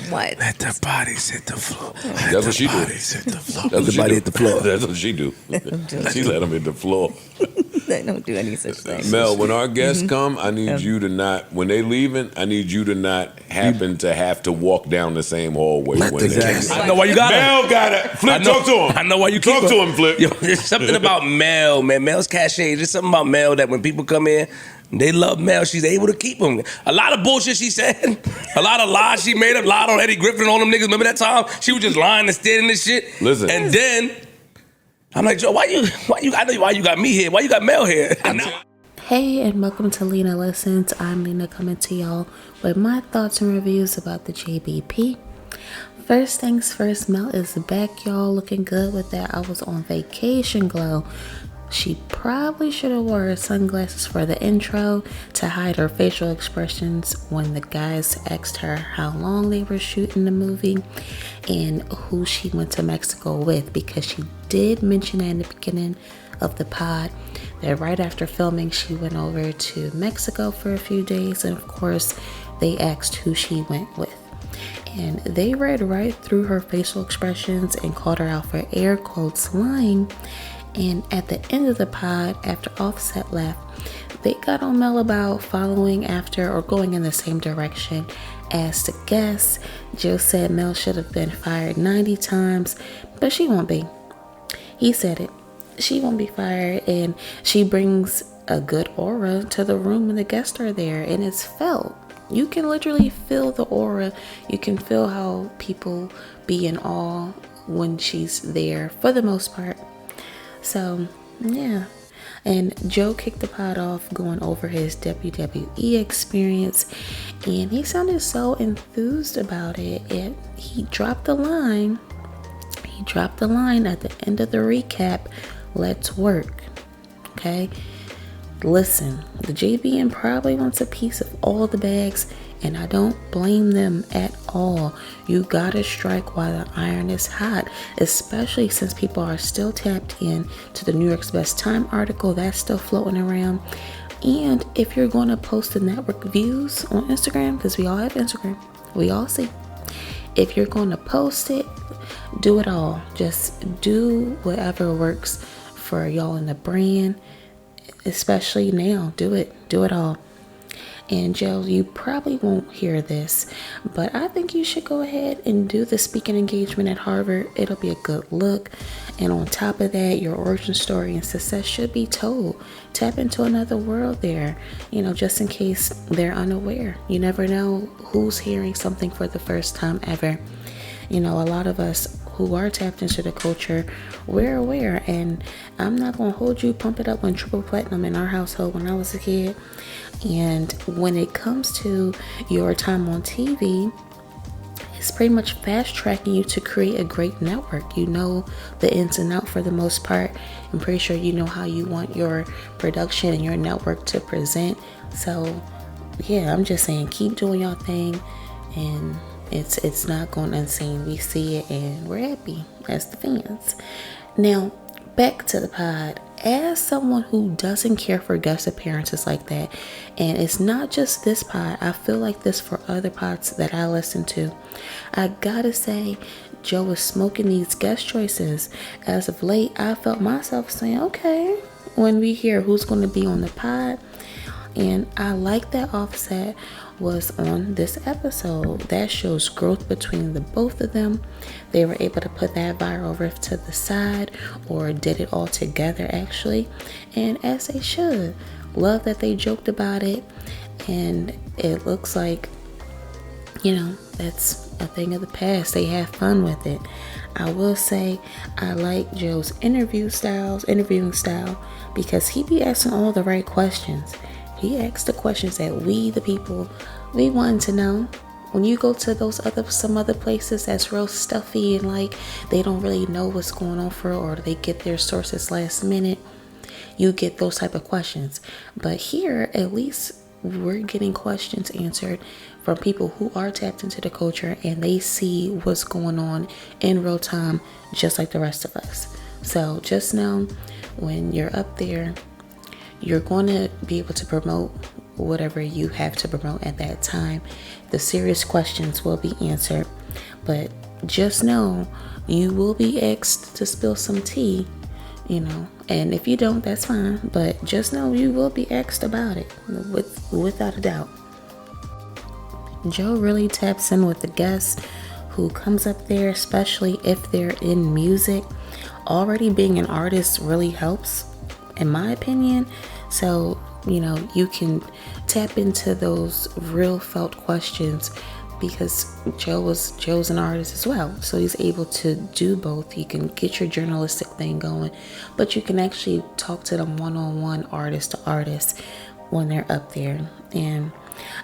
What? Let the bodies hit the floor. That's what she do. Hit the floor. That's what she Body do. hit the floor. That's what she do. She let them hit the floor. They don't do any such thing. Mel, when our guests come, I need you to not, when they leaving, I need you to not happen to have to walk down the same hallway. Let when the they guests- leave. I know why you got it. Mel got it. Flip, talk to him. I know why you keep Talk to him, Flip. Yo, there's something about Mel, man. Mel's cachet. There's something about Mel that when people come in, they love Mel. She's able to keep them. A lot of bullshit she said, a lot of lies she made up, lied on Eddie Griffin and all them niggas. Remember that time she was just lying and standing this shit. Listen. And then I'm like, Joe, why you? I know why you got me here. Why you got Mel here? Hey, and welcome to Lena Listens. I'm Lena coming to y'all with my thoughts and reviews about the JBP. First things first, Mel is back, y'all, looking good with that. I was on vacation glow. She probably should have wore her sunglasses for the intro to hide her facial expressions when the guys asked her how long they were shooting the movie and who she went to Mexico with, because she did mention that in the beginning of the pod that right after filming she went over to Mexico for a few days, and of course they asked who she went with. And they read right through her facial expressions and called her out for air quotes lying. And at the end of the pod, after Offset left, they got on Mel about following after or going in the same direction as the guests. Joe said Mel should have been fired 90 times, but she won't be. He said it. She won't be fired, and she brings a good aura to the room when the guests are there, and it's felt. You can literally feel the aura. You can feel how people be in awe when she's there for the most part. So, yeah. And Joe kicked the pod off going over his WWE experience, and he sounded so enthused about it. He dropped the line. He dropped the line at the end of the recap, "Let's work." Okay? Listen, the JBN probably wants a piece of all the bags, and I don't blame them at all. You gotta strike while the iron is hot, especially since people are still tapped in to the New York's Best Time article that's still floating around. And if you're going to post the network views on Instagram, because we all have Instagram, we all see. If you're going to post it, do it all. Just do whatever works for y'all in the brand. Especially now, do it all. And Joe, you probably won't hear this, but I think you should go ahead and do the speaking engagement at Harvard. It'll be a good look, and on top of that, your origin story and success should be told. Tap into another world there, just in case they're unaware. You never know who's hearing something for the first time ever. A lot of us who are tapped into the culture, we're aware, and I'm not going to hold you, pump it up on triple platinum in our household when I was a kid. And when it comes to your time on TV, it's pretty much fast tracking you to create a great network. You know the ins and outs for the most part. I'm pretty sure you know how you want your production and your network to present. So yeah, I'm just saying, keep doing your thing, and it's not going unseen. We see it and we're happy as the fans. Now, back to the pod. As someone who doesn't care for guest appearances like that, and it's not just this pod, I feel like this for other pods that I listen to, I gotta say, Joe is smoking these guest choices. As of late, I felt myself saying, okay, when we hear who's going to be on the pod, and I like that Offset was on this episode. That shows growth between the both of them. They were able to put that viral riff to the side, or did it all together actually, and as they should. Love that they joked about it, and it looks like that's a thing of the past. They have fun with it. I will say I like Joe's interviewing style, because he be asking all the right questions. He asks the questions that we, the people, we want to know. When you go to some other places that's real stuffy and they don't really know what's going on or they get their sources last minute, you get those type of questions. But here, at least we're getting questions answered from people who are tapped into the culture, and they see what's going on in real time, just like the rest of us. So just know, when you're up there, you're going to be able to promote whatever you have to promote at that time. The serious questions will be answered, but just know you will be asked to spill some tea, and if you don't, that's fine, but just know you will be asked about it without a doubt. Joe really taps in with the guests who comes up there, especially if they're in music. Already being an artist really helps, in my opinion. So, you can tap into those real felt questions because Joe's an artist as well. So he's able to do both. You can get your journalistic thing going, but you can actually talk to them one-on-one, artist to artist, when they're up there. And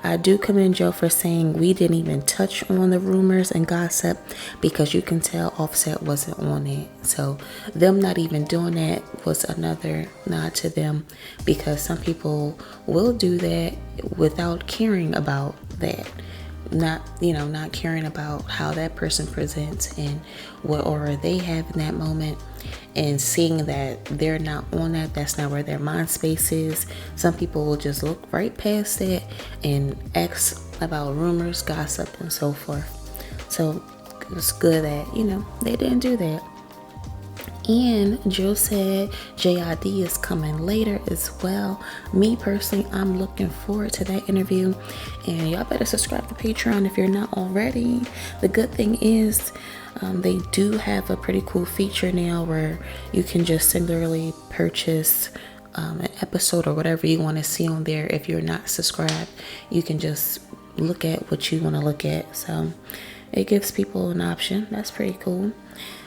I do commend Joe for saying we didn't even touch on the rumors and gossip because you can tell Offset wasn't on it. So them not even doing that was another nod to them, because some people will do that without caring about that. Not caring about how that person presents and what aura they have in that moment, and seeing that they're not on that's not where their mind space is. Some people will just look right past that and ask about rumors, gossip, and so forth. So it's good that, they didn't do that. And Joe said JID is coming later as well. Me personally, I'm looking forward to that interview. And y'all better subscribe to Patreon if you're not already. The good thing is they do have a pretty cool feature now where you can just singularly purchase an episode or whatever you want to see on there. If you're not subscribed, you can just look at what you want to look at. So it gives people an option. That's pretty cool.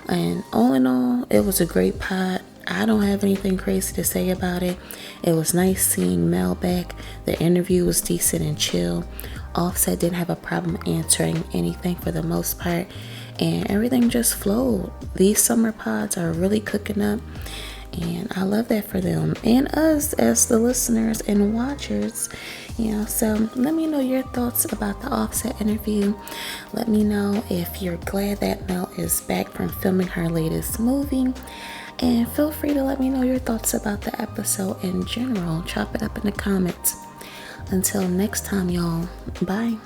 And all in all, it was a great pod. I don't have anything crazy to say about it. It was nice seeing Mel back. The interview was decent and chill. Offset didn't have a problem answering anything for the most part, and everything just flowed. These summer pods are really cooking up, and I love that for them and us as the listeners and watchers. So let me know your thoughts about the Offset interview. Let me know if you're glad that Mel is back from filming her latest movie. And feel free to let me know your thoughts about the episode in general. Chop it up in the comments. Until next time, y'all. Bye.